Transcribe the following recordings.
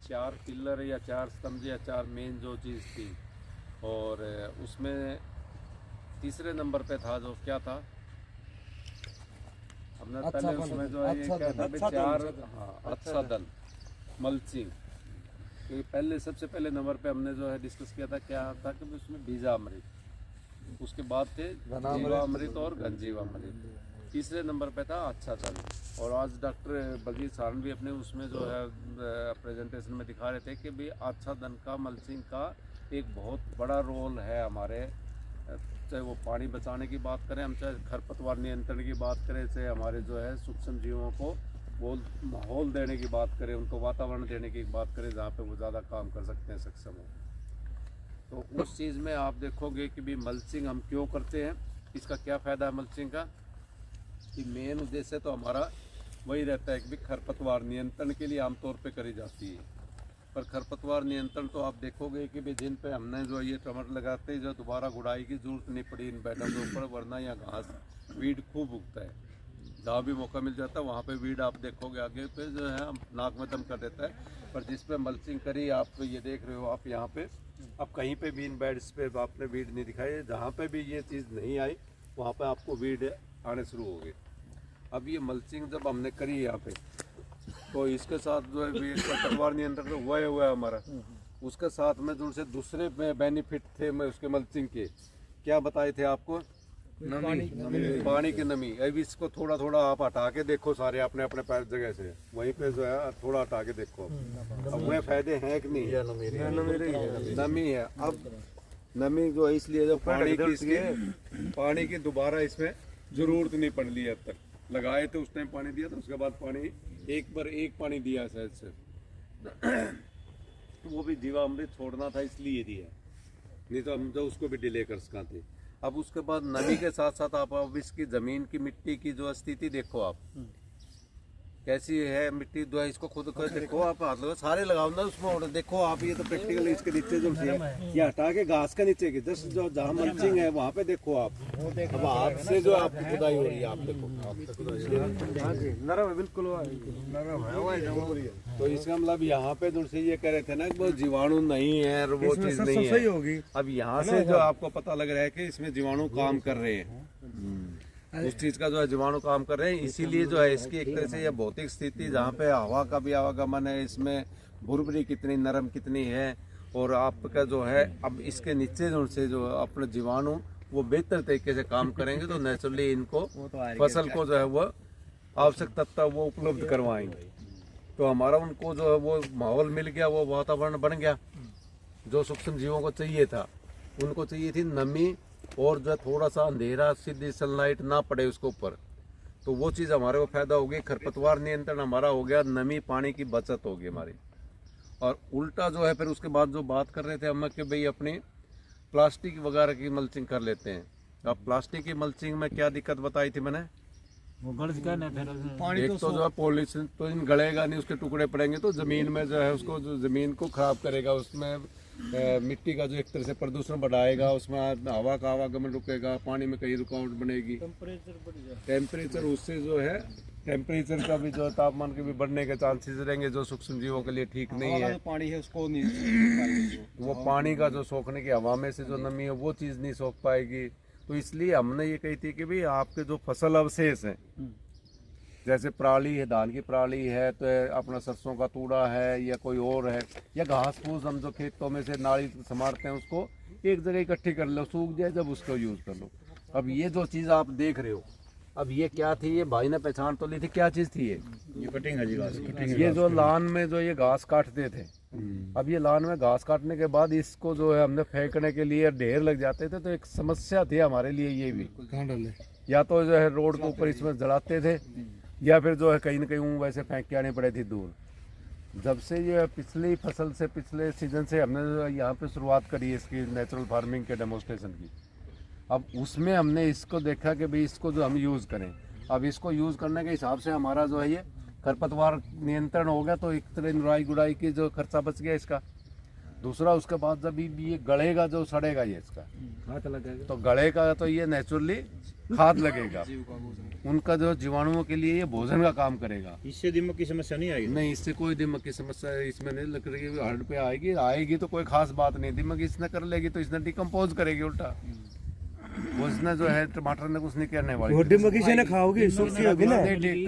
4 pillar या 4 स्तंभ या 4 मेन जो चीज़ थी, और उसमें तीसरे नंबर पे था जो क्या था हमने पहले उसमें जो है ये क्या था भी 4 अच्छा दल मल्चिंग। क्योंकि पहले सबसे पहले नंबर पे हमने जो है डिस्कस किया था क्या था कि उसमें बीजामृत, उसके बाद थे जीवामृत और घनजीवामृत, तीसरे नंबर पे था अच्छा दल। और आज डॉक्टर बलजीत सारण भी अपने उसमें जो है प्रेजेंटेशन में दिखा रहे थे कि भी अच्छा दल का मल्चिंग का एक बहुत बड़ा रोल है हमारे, चाहे वो पानी बचाने की बात करें हम, चाहे खरपतवार नियंत्रण की बात करें, चाहे हमारे जो है सूक्ष्म जीवों को वो माहौल देने की बात करें, उनको वातावरण देने की बात करें जहाँ पे वो ज़्यादा काम कर सकते हैं, सक्षम हो। तो उस चीज़ में आप देखोगे कि भी मल्चिंग हम क्यों करते हैं, इसका क्या फ़ायदा है मल्चिंग का। कि मेन उद्देश्य तो हमारा वही रहता है कि भी खरपतवार नियंत्रण के लिए आमतौर पे करी जाती है। पर खरपतवार नियंत्रण तो आप देखोगे कि भी जिन पे हमने जो ये टमाटर लगाते हैं जो दोबारा गुड़ाई की जरूरत नहीं पड़ी इन बेडों के ऊपर, वरना यहाँ घास वीड खूब उगता है, जहाँ भी मौका मिल जाता है वहाँ पे वीड आप देखोगे आगे पे जो है नाक में दम कर देता है। पर जिस पे मल्चिंग करी आप ये देख रहे हो आप यहाँ पे, अब कहीं पे भी इन बेड्स पे आपने वीड नहीं दिखाई, जहाँ पे भी ये चीज़ नहीं आई वहाँ पे आपको वीड आने शुरू हो गए। अब ये मल्चिंग जब हमने करी यहाँ पे तो इसके साथ जो है खरपतवार नियंत्रण तो हुआ है हमारा, उसके साथ में जो से दूसरे बेनिफिट थे मैं उसके मल्चिंग के क्या बताए थे आपको, पानी की नमी। अब इसको थोड़ा थोड़ा आप हटा के देखो सारे अपने अपने पैर जगह से, वहीं पे जो है थोड़ा हटा के देखो अब वह फायदे हैं कि नहीं है, नमी है। अब नमी जो है इसलिए जो पानी की दोबारा इसमें जरूरत नहीं पड़ रही है, अब तक लगाए थे उस टाइम पानी दिया था, उसके बाद पानी एक पानी दिया शायद से वो भी जीवामृत छोड़ना था इसलिए दिया, नहीं तो हम तो उसको भी डिले कर सकाते। अब उसके बाद नमी के साथ साथ आप अब इसकी ज़मीन की मिट्टी की जो स्थिति देखो आप कैसी है, मिट्टी जो है इसको खुद कर देखो आप, हाथ लगा सारे लगाओ ना उसमें, और देखो आप ये तो प्रैक्टिकली इसके नीचे जो ये हटा के घास के नीचे की जस्ट जो जहाँ मल्चिंग है वहाँ पे देखो आप, अब हाथ से जो आपकी खुदाई हो रही है आप देखो नरम है, बिल्कुल नरम है। तो इसका मतलब यहाँ पे जो से ये कह रहे थे ना कि वो जीवाणु नहीं है, वो चीज नहीं है, अब यहाँ से जो आपको पता लग रहा है कि इसमें जीवाणु काम कर रहे हैं, उस चीज का जो है जीवाणु काम कर रहे हैं। इसीलिए जो है इसकी एक तरह से यह भौतिक स्थिति जहाँ पे हवा का भी आवागमन है, इसमें भुरभुरी कितनी नरम कितनी है, और आपका जो है अब इसके नीचे जो से जो अपने जीवाणु वो बेहतर तरीके से काम करेंगे तो नेचुरली इनको फसल को जो है वो आवश्यक तत्व वो उपलब्ध करवाएंगे। तो हमारा उनको जो है वो माहौल मिल गया, वो वातावरण बन गया जो सूक्ष्म जीवों को चाहिए था। उनको चाहिए थी नमी और जो थोड़ा सा अंधेरा, सीधी सनलाइट ना पड़े उसके ऊपर, तो वो चीज़ हमारे को फायदा होगी। खरपतवार नियंत्रण हमारा हो गया, नमी पानी की बचत होगी हमारी। और उल्टा जो है फिर उसके बाद जो बात कर रहे थे हम कि भाई अपनी प्लास्टिक वगैरह की मल्चिंग कर लेते हैं। अब प्लास्टिक की मल्चिंग में क्या दिक्कत बताई थी मैंने, वो गलत क्या है फिर पानी एक तो जो है पॉलिथीन तो इन गलेगा नहीं, उसके टुकड़े पड़ेंगे तो जमीन में जो है उसको जो जमीन को खराब करेगा, उसमें मिट्टी का जो एक तरह से प्रदूषण बढ़ाएगा, उसमें हवा का आवागमन रुकेगा, पानी में कहीं रुकावट बनेगी, टेम्परेचर उससे जो है टेम्परेचर का भी जो तापमान के भी बढ़ने के चांसेस रहेंगे जो सूक्ष्म जीवों के लिए ठीक नहीं है। पानी है उसको नहीं वो पानी का जो सोखने की हवा में से जो नमी है वो चीज़ नहीं सोख पाएगी। तो इसलिए हमने ये कही थी कि भाई आपके जो फसल अवशेष हैं, जैसे पराली है, धान की पराली है, तो अपना सरसों का तूड़ा है या कोई और है, या घास फूस हम जो खेतों में से नाली संभालते हैं उसको एक जगह इकट्ठी कर लो, सूख जाए जब उसको यूज़ कर लो। अब ये जो चीज़ आप देख रहे हो, अब ये क्या थी, ये भाई ने पहचान तो ली थी, क्या चीज़ थी ये कटिंग है जी घास, ये जो लान में जो ये घास काटते थे, अब ये लान में घास काटने के बाद इसको जो है हमने फेंकने के लिए ढेर लग जाते थे, तो एक समस्या थी हमारे लिए ये भी, या तो जो है रोड के ऊपर इसमें जलाते थे या फिर जो है कहीं ना कहीं वैसे फेंक के आनी पड़े थी दूर। जब से ये पिछली फसल से पिछले सीजन से हमने यहाँ पे शुरुआत करी है इसकी नेचुरल फार्मिंग के डेमोन्स्ट्रेशन की, अब उसमें हमने इसको देखा कि भाई इसको जो हम यूज़ करें, अब इसको यूज़ करने के हिसाब से हमारा जो है ये खरपतवार नियंत्रण हो गया, तो एक तरह निराई गुड़ाई की जो खर्चा बच गया इसका। दूसरा उसके बाद जब ये गलेगा जो सड़ेगा ये इसका हाथ लगेगा तो गलेगा तो ये नेचुरली खाद लगेगा, उनका जो जीवाणुओं के लिए ये भोजन का काम करेगा। इससे दिमाग की समस्या नहीं आएगी? नहीं, इससे कोई दिमाग की समस्या इसमें नहीं लग रही है। हर्ड पे आएगी तो कोई खास बात नहीं, दिमाग इसने कर लेगी तो इसने डिकम्पोज करेगी उल्टा। वो इसने जो है टमाटर ने कुछ नहीं करने वाली, दिमाग इसे ना खाओगी सूखी होगी ना,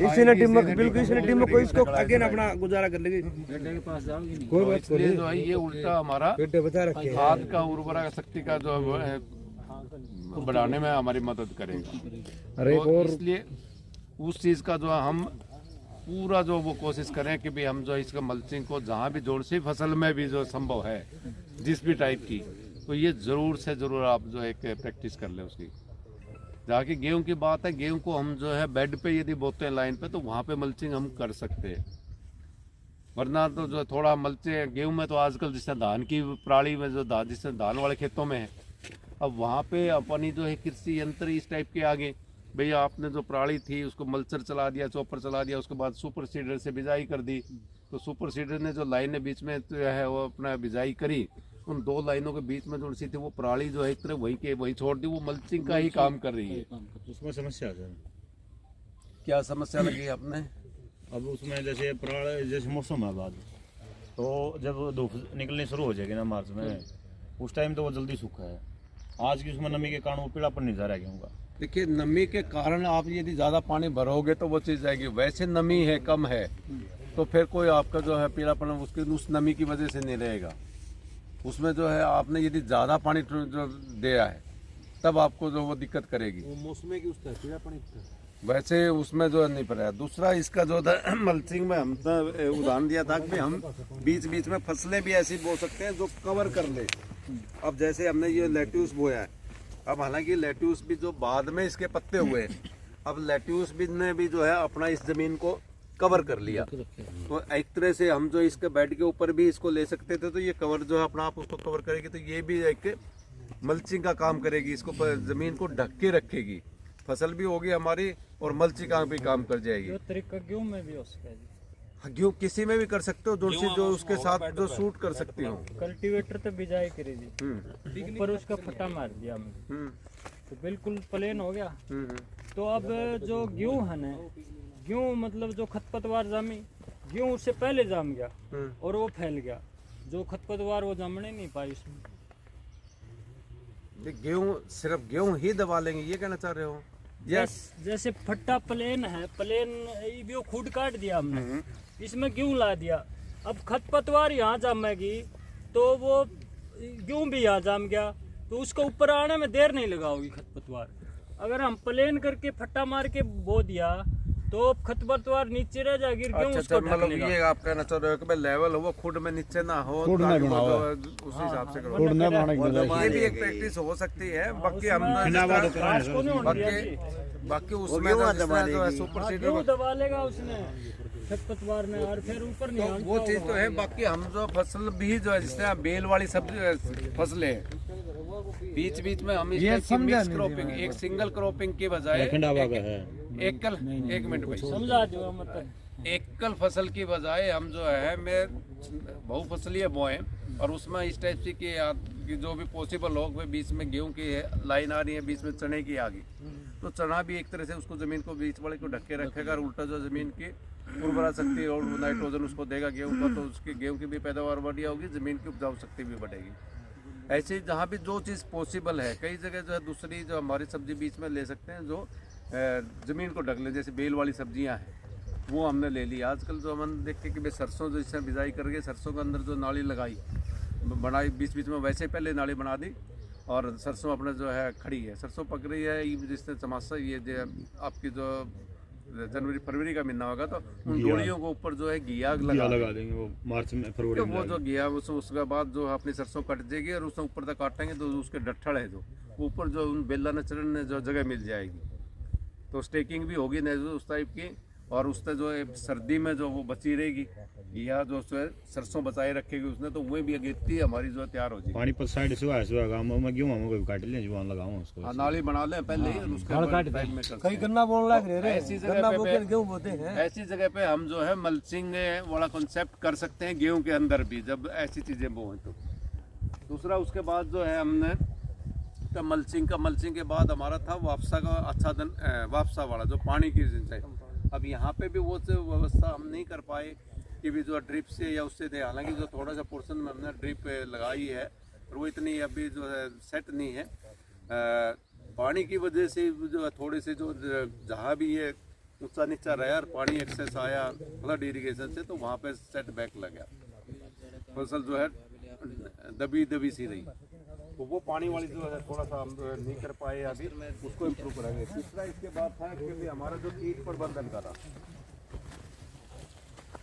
इसे ना दिमाग बिल्कुल इसे ना दिमाग को इसको आगे ना अपना गुजारा कर लेगी, गड्ढे के पास जाओगी नहीं। कोई बात इसलिए जो है ये उल्टा हमारा बेटे बता रखे खाद का उर्वरक शक्ति का जो है बढ़ाने में हमारी मदद करेगा। अरे तो इसलिए उस चीज का जो हम पूरा जो वो कोशिश करें कि भाई हम जो इसका मल्चिंग को जहाँ भी जोड़ सी फसल में भी जो संभव है जिस भी टाइप की, तो ये जरूर से जरूर आप जो एक प्रैक्टिस कर ले उसकी। जहाँ की गेहूं की बात है, गेहूं को हम जो है बेड पे यदि बोते हैं लाइन पे तो वहाँ पे मल्चिंग हम कर सकते हैं, वरना तो जो थोड़ा मल्चे गेहूं में तो आजकल जिससे धान की पराली में जो जिससे धान वाले खेतों में है, अब वहाँ पे अपनी जो है कृषि यंत्र इस टाइप के आगे, भैया आपने जो पराली थी उसको मल्चर चला दिया, चॉपर चला दिया, उसके बाद सुपर सीडर से बिजाई कर दी, तो सुपर सीडर ने जो लाइनें बीच में जो है वो अपना बिजाई करी, उन दो लाइनों के बीच में जो सी थी वो पराली जो है एक तरह वहीं छोड़ दी, वो मल्चिंग का ही काम कर रही है। उसमें समस्या है? क्या समस्या लगी आपने? अब उसमें जैसे जैसे मौसम है बाद, तो जब धूप निकलनी शुरू हो जाएगी ना मार्च में, उस टाइम तो वो जल्दी सूखा है। आज की उसमें नमी के कारण वो पीलापन नहीं जा रहा है गेहूं का। देखिए, नमी के कारण आप यदि ज़्यादा पानी भरोगे तो वो चीज़ जाएगी, वैसे नमी है कम है तो फिर कोई आपका जो है पीलापन उसके उस नमी की वजह से नहीं रहेगा। उसमें जो है आपने यदि ज़्यादा पानी जो दिया है तब आपको जो वो दिक्कत करेगी, मौसम की उसका पीलापन वैसे उसमें जो नहीं पड़ा। दूसरा इसका जो था मल्चिंग में हम तो उदाहरण दिया था कि हम बीच बीच में फसलें भी ऐसी बो सकते हैं जो कवर कर ले। अब जैसे हमने ये लेट्यूस बोया है, अब हालांकि लेट्यूस भी जो बाद में इसके पत्ते हुए, अब लेट्यूस भी ने भी जो है अपना इस जमीन को कवर कर लिया, तो एक तरह से हम जो इसके बेड के ऊपर भी इसको ले सकते थे, तो ये कवर जो है अपना आप उसको कवर करेगी, तो ये भी एक मल्चिंग का काम करेगी, इसको जमीन को ढक के रखेगी, फसल भी होगी हमारी और मल्चिंग का भी काम कर जाएगी। जो तरीका गेहूं में भी हो सके जी, हाँ, गेहूं किसी में भी कर सकते हो, जो उसके साथ जो सूट कर सकती हो। कल्टीवेटर तो बिजाई करी जी, ऊपर उसका फटा मार दिया हमने, तो बिल्कुल प्लेन हो गया। तो अब जो गेहूं है ना, गेहूं मतलब जो खरपतवार जामी, गेहूं उससे पहले जाम गया और वो फैल गया, जो खरपतवार वो जमने नहीं पाई उसमें। गेहूं सिर्फ गेहूं ही दबा लेंगे, ये कहना चाह रहे हो? जैसे फट्टा प्लेन है, प्लेन वो खुद काट दिया हमने, इसमें गेहूं ला दिया, अब खरपतवार यहाँ जामेगी तो वो गेहूं भी यहाँ जाम गया, तो उसको ऊपर आने में देर नहीं लगाओगी खरपतवार। अगर हम प्लेन करके फट्टा मार के बो दिया तो खरपतवार नीचे रह जाएगी, गेहूं उसको ढक मतलब लेगा। ये आप कहना चाह रहे हो कि भाई लेवल हो वो खुद में नीचे ना हो, उस हिसाब से करो। ये भी एक प्रैक्टिस हो सकती है। बाकी हम बाकी उसमें जो है सुपर सीडर गेहूं दबा लेगा उसने खरपतवार ने, और फिर ऊपर नहीं तो वो चीज तो है। बाकी हम जो फसल भी जो है जिससे बेल वाली सब्जी फसलें बीच बीच में हम मिक्स क्रॉपिंग, एक सिंगल क्रॉपिंग के बजाय एक मिनट भाई समझा दो, मतलब एकल फसल की बजाय हम जो है मैं बहुफसलीय बोए, और उसमें इस टाइप से कि जो भी पॉसिबल हो, बीच में गेहूं की लाइन आ रही है, बीच में चने की आ गई, तो चना भी एक तरह से उसको जमीन को बीच वाले को ढक के रखेगा, और उल्टा जो जमीन की उर्वरा शक्ति और नाइट्रोजन उसको देगा गेहूं का, तो उसकी गेहूं की भी पैदावार बढ़िया होगी, जमीन की उपजाऊ शक्ति भी बढ़ेगी। ऐसे जहाँ भी जो चीज़ पॉसिबल है, कई जगह जो है दूसरी जो हमारी सब्जी बीच में ले सकते हैं जो ज़मीन को ढक ले, जैसे बेल वाली सब्जियां हैं वो हमने ले ली। आजकल जो हम देखते कि भाई सरसों जो इससे बिजाई करके सरसों के अंदर जो नाली लगाई बनाई, बीच बीच में वैसे पहले नाली बना दी, और सरसों अपने जो है खड़ी है, सरसों पक रही है, जिससे चमासा ये जो आपकी जो जनवरी फरवरी का महीना होगा तो उन डोलियों को ऊपर जो है घिया लगा देंगे, वो मार्च में फरवरी में वो जो घिया उसके बाद जो अपनी सरसों कट जाएगी, और उसमें ऊपर तक काटेंगे तो उसके डट्ठल है जो ऊपर जो उन बेला न चढ़ने जो जगह मिल जाएगी, तो स्टेकिंग भी होगी नहीं उस टाइप की, और उससे जो है सर्दी में जो वो बची रहेगी या जो है सरसों बचाए रखेगी उसने, तो वही भी अगेती हमारी जो है तैयार हो जाएगी। पानीपत साइड से मैं गेहूं हम काट लें, जुबान लगाऊं उसको, हाँ, नाली बना लें पहले ही, उसके बाद टाइम में कर कहीं गन्ना बोल लग रहे ऐसी जगह पे गेहूं बोते हैं, ऐसी जगह पे हम जो है मल्चिंग वाला कॉन्सेप्ट कर सकते हैं गेहूं के अंदर भी, जब ऐसी चीजें बोएं तो दूसरा उसके बाद जो है हमने तो मल्चिंग के बाद हमारा था वापसा का आच्छादन, वापसा वाला जो पानी की सिंचाई। अब यहाँ पे भी वो व्यवस्था हम नहीं कर पाए कि भी जो ड्रिप से या उससे थे, हालांकि जो थोड़ा सा पोर्शन में हमने ड्रिप लगाई है और वो इतनी अभी जो है सेट नहीं है। पानी की वजह से जो है थोड़े से जो जहाँ भी ये ऊंचा नीचा रहा और पानी एक्सेस आया फ्लड इरिगेशन से, तो वहाँ पे सेट बैक लग गया, फसल जो है दबी सी रही। तो वो पानी वाली जो है थोड़ा सा हम नहीं कर पाए, अभी उसको इम्प्रूव करेंगे। तीसरा इसके बाद था कि हमारा जो कीट प्रबंधन का था,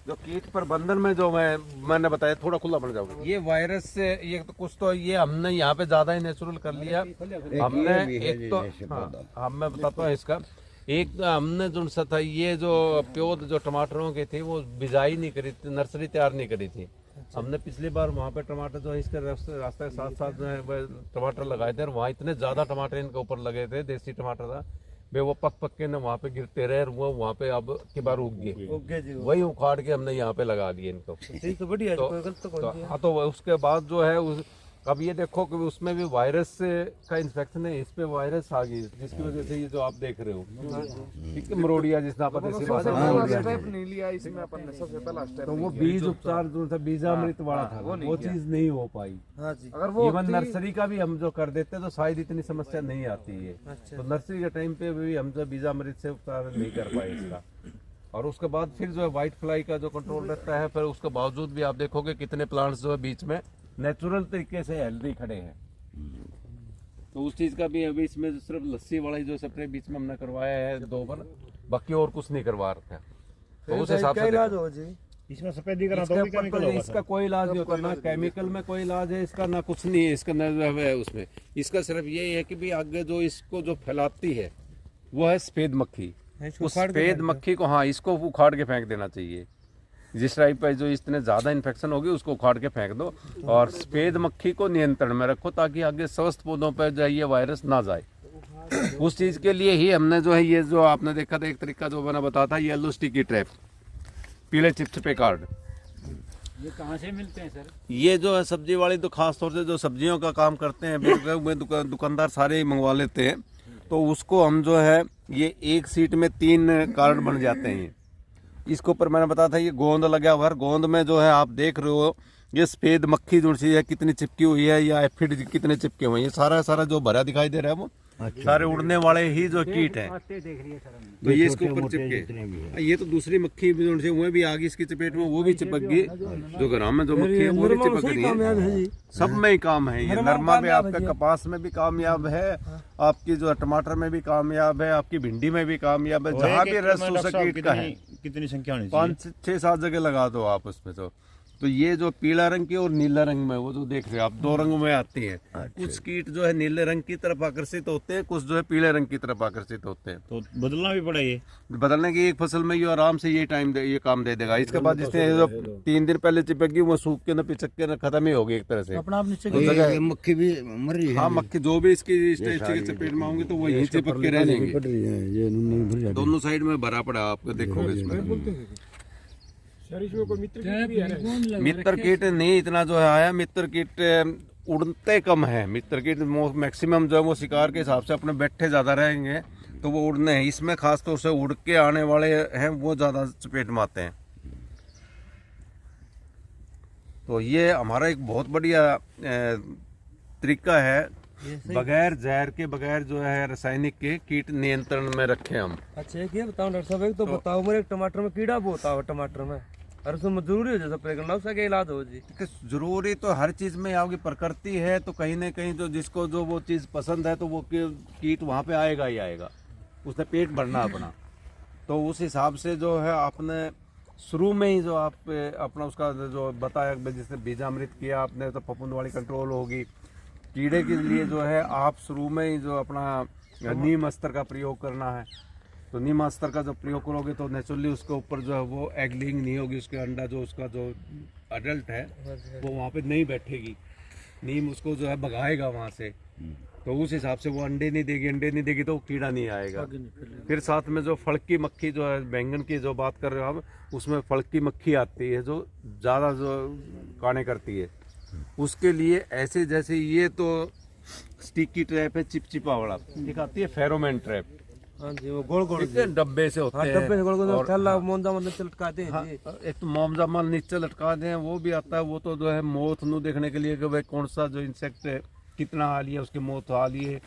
जो कीट प्रबंधन में जो मैंने बताया, थोड़ा खुला बन जाओगे, ये वायरस से ये तो कुछ तो ये हमने यहाँ पे ज़्यादा ही नेचुरल कर लिया। हमने एक तो हाँ मैं बताता हूँ इसका, एक हमने जो सा था ये जो प्योद जो टमाटरों के थे वो बिजाई नहीं करी थी, नर्सरी तैयार नहीं करी थी। हमने पिछली बार वहाँ पे टमाटर जो है इसके रास्ते के साथ साथ जो है टमाटर लगाए थे और वहाँ इतने ज़्यादा टमाटर इनके ऊपर लगे थे, देसी टमाटर था वे, वो पक के ना वहाँ पे गिरते रहे और वो वहाँ पे अब की बार उग गए, वही उखाड़ के हमने यहाँ पे लगा दिए इनको। तो बढ़िया, हाँ तो उसके बाद जो है अब ये देखो कि उसमें भी वायरस का इन्फेक्शन है, इस पे वायरस आ गई जिसकी वजह से ये जो आप देख रहे हो ठीक है, मरोड़िया जिसने अपन नहीं लिया इसमें अपन ने सबसे पहला स्टेप, तो वो बीज उपचार जो था बीजामृत वाला था वो चीज नहीं हो पाई। अगर वो इवन नर्सरी का भी हम जो कर देते तो शायद इतनी समस्या नहीं आती है। तो नर्सरी के टाइम पे भी हम जो बीजामृत से उपचार नहीं कर पाए इसका। और उसके बाद फिर जो है व्हाइट फ्लाई का जो कंट्रोल रहता है, फिर उसके बावजूद भी आप देखोगे कितने प्लांट्स जो है बीच में नेचुरल तरीके से हेल्दी खड़े हैं। तो उस चीज का भी अभी इसमें सिर्फ लस्सी वाला ही जो स्प्रे बीच में हमने करवाया है 2 बार, बाकी और कुछ नहीं करवा रखा। तो उस हिसाब से इलाज हो जी, इसमें सफेदी करा तो केमिकल होगा, इसका कोई इलाज नहीं होता, ना केमिकल में कोई इलाज है इसका, ना कुछ नहीं है इसका, ना है उसमें। इसका सिर्फ यही है कि भी आगे जो इसको जो फैलाती है वो है सफेद मक्खी। उस सफेद मक्खी को हाँ इसको उखाड़ के फेंक देना चाहिए। जिस टाइप पर जो इतने ज़्यादा इन्फेक्शन होगी उसको उखाड़ के फेंक दो और सफेद मक्खी को नियंत्रण में रखो ताकि आगे स्वस्थ पौधों पर जो ये वायरस ना जाए। उस चीज़ के लिए ही हमने जो है ये जो आपने देखा था एक तरीका जो मैंने बताया था, येलो स्टिकी ट्रैप, पीले चिपचिपे कार्ड। ये कहाँ से मिलते हैं सर? ये जो है सब्जी वाली तो खास तौर से जो सब्जियों का काम करते हैं दुकानदार सारे ही मंगवा लेते हैं। तो उसको हम जो है ये एक सीट में 3 कार्ड बन जाते हैं। इसके ऊपर मैंने बताया था ये गोंद लगा हुआ है, गोंद में जो है आप देख रहे हो ये सफेद मक्खी जो सी है कितनी चिपकी हुई है या एफिड कितने चिपके हुए हैं, ये सारा जो भरा दिखाई दे रहा है वो सारे उड़ने वाले ही जो कीट है। तो ये इसके ऊपर चिपके, ये तो दूसरी मक्खी भी जो वो भी आ गई इसकी चपेट में, वो भी चिपक गई। जो घर में जो मक्खी है वो भी चिपक रही है, सब में ही काम है। ये नरमा में आपका कपास में भी कामयाब है, आपकी जो टमाटर में भी कामयाब है, आपकी भिंडी में भी कामयाब है। जहाँ भी रस कीट का है कितनी संख्या 5-6-7 जगह लगा दो आप उसमें। तो ये जो पीला रंग की और नीला रंग में वो जो देख रहे हो आप 2 रंगों में आती है। कुछ कीट जो है नीले रंग की तरफ आकर्षित होते हैं, कुछ जो है पीले रंग की तरफ आकर्षित होते हैं। तो बदलना भी पड़ा, ये बदलने की एक फसल में ये आराम से ये काम दे देगा। इसके बाद जिसने जो 3 दिन पहले चिपक गई वो सूख के न पिचक के न खत्म ही होगी एक तरह से। अपना आप नीचे मक्खी भी मर रही है। हाँ मक्खी जो भी इसकी चपेट में होंगे तो वो यहीं चिपक के रह जाएंगे। दोनों साइड में भरा पड़ा आपको देखोगे इसमें। मित्र कीट नहीं इतना जो है आया, मित्र कीट उड़ते कम है। मित्र कीट मैक्सिमम जो है वो शिकार के हिसाब से अपने बैठे ज़्यादा रहेंगे तो वो उड़ने हैं। इसमें खास तौर से उड़ के आने वाले हैं वो ज़्यादा चपेट में आते हैं। तो ये हमारा एक बहुत बढ़िया तरीका है, बगैर जहर के बगैर जो है रासायनिक के कीट नियंत्रण में रखें हम। अच्छा एक ये बताओ डॉक्टर साहब, एक तो बताओ मेरे टमाटर में कीड़ा बहुत होता है टमाटर में, और उसमें जरूरी हो जैसे स्प्रे करना, उसका क्या इलाज हो जी? जरूरी तो हर चीज में आपकी प्रकृति है, तो कहीं ना कहीं जो जिसको जो वो चीज पसंद है तो वो कीट वहाँ पे आएगा ही आएगा, उसने पेट भरना अपना। तो उस हिसाब से जो है आपने शुरू में ही जो आप अपना उसका जो बताया जिसने बीजामृत किया आपने, तो फफूंदवाड़ी कंट्रोल होगी। कीड़े के लिए जो है आप शुरू में ही जो अपना नीम अस्त्र का प्रयोग करना है। तो नीम अस्त्र का जब प्रयोग करोगे तो नेचुरली उसके ऊपर जो है वो एग लेइंग नहीं होगी, उसके अंडा जो उसका जो अडल्ट है वो वहाँ पे नहीं बैठेगी, नीम उसको जो है भगाएगा वहाँ से। तो उस हिसाब से वो अंडे नहीं देगी तो कीड़ा नहीं आएगा। फिर साथ में जो फड़की मक्खी जो है, बैंगन की जो बात कर रहे हो आप, उसमें फड़की मक्खी आती है जो ज़्यादा जो काने करती है। उसके लिए ऐसे जैसे ये तो स्टिकी ट्रैप है, चिपचिपा वाला, एक आती है फेरोमोन ट्रैप, हाँ जी, वो गोल गोल ठीक है, डब्बे से होते हाँ, हैं, डब्बे से गोल गोल और ठल्ला मोंदा मोंदा लटकाते हैं हाँ, जी। एक तो मोमजा माल नीचे लटका दें, वो भी आता है। वो तो जो है मौत नु देखने के लिए कि भाई कौन सा जो इंसेक्ट है कितना हाली है, उसकी मौत हाली है,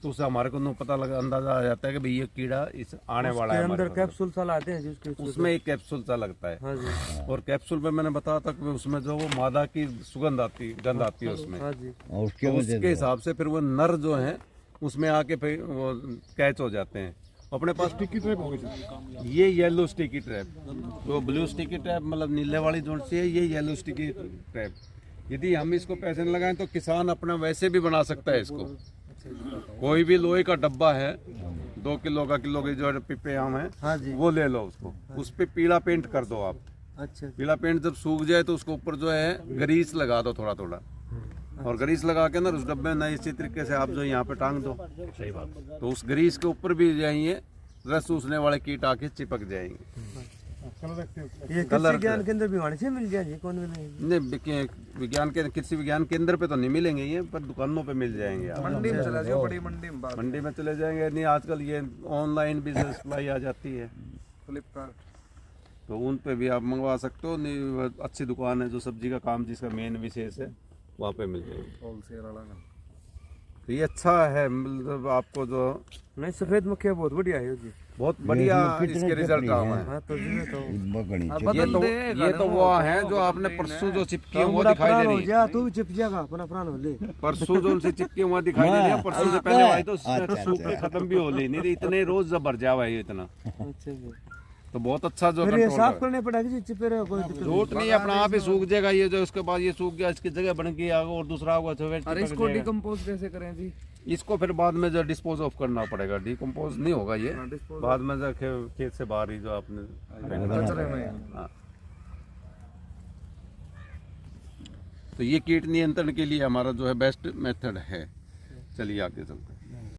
तो उससे हमारे को नु पता लगा, अंदाजा आ जाता है कि भाई ये कीड़ा इस आने वाला है हमारे अंदर पास। कैप्सूल सा लाते हैं जी उसके। उसमें एक कैप्सूल सा लगता है, हाँ जी, और कैप्सूल पे मैंने बताया था कि उसमें जो वो मादा की सुगंध आती, गंध आती है उसमें, हाँ जी, तो उसके हिसाब से फिर वो नर जो है उसमें आके फिर वो कैच हो जाते हैं। अपने पास स्टिकी ट्रैप हो गई, ये येलो स्टिकी ट्रैप, तो ब्लू स्टिकी ट्रैप मतलब नीले वाली जोड़ से है, ये येलो स्टिकी ट्रैप। यदि हम इसको पैसे न लगाएं तो किसान अपना वैसे भी बना सकता है इसको। कोई भी लोहे का डब्बा है, 2 किलो का, किलो के जो पिपे आम है, हाँ जी, वो ले लो, उसको उस पे पीला पेंट कर दो आप। अच्छा, पीला पेंट जब सूख जाए तो उसके ऊपर जो है ग्रीस लगा दो थोड़ा थोड़ा, और ग्रीस लगा के ना उस डब्बे में इसी तरीके से आप जो यहाँ पे टांग दो। सही बात। तो उस ग्रीस के ऊपर भी जाइए, रस चूसने वाले कीट आके चिपक जाएंगे। ये कृषि विज्ञान केंद्र भी वहाँ से मिल जाए जी, कौन मिलेंगे? नहीं, विज्ञान के कृषि विज्ञान केंद्र पे तो नहीं मिलेंगे ये, पर दुकानों पे मिल जाएंगे आप। मंडी में चला जाओ, बड़ी मंडी में बात, मंडी में चले जाएंगे, नहीं आजकल ये ऑनलाइन भी सप्लाई आ जाती है, फ्लिपकार्ट। तो उन पे भी आप मंगवा सकते हो। नहीं, अच्छी दुकान है जो सब्जी का काम जिसका मेन विशेष है, वहाँ पे मिल जाएगी। होलसेल वाला का। तो ये अच्छा है, मतलब आपको जो नहीं, सफेद मक्खियाँ बहुत बढ़िया है जी। बहुत बढ़िया इसके रिजल्ट आए हैं। हाँ, तो जी तो ये तो वो है जो आपने परसों जो चिपकी है वो दिखाई दे रही है। तू भी चिप जाएगा अपना प्राण हो ले। परसों जो उनसे चिपकी वहाँ दिखाई दे रही है, परसों से पहले भाई तो सूख के खत्म भी हो ली नहीं, इतने रोज जब भर जावा है इतना, अच्छा जी, तो बहुत अच्छा जो फिर ये कंट्रोल साफ है। करने पड़ेगा जी, चिपे रहे कोई दिक्कत झूठ नहीं, अपना आप ही सूख जाएगा ये जो, उसके बाद ये सूख गया, इसकी जगह बन गई आगे और दूसरा होगा तो फिर और चिपक इसको जाएगा। डिकम्पोज कैसे करें जी? इसको फिर बाद में जो डिस्पोज ऑफ करना पड़ेगा, डिकम्पोज नहीं होगा ये, dispose बाद में जो खेत से बाहर ही जो आपने कचरे में। हाँ। तो ये कीट नियंत्रण के लिए हमारा जो है बेस्ट मेथड है। चलिए आगे चलते हैं।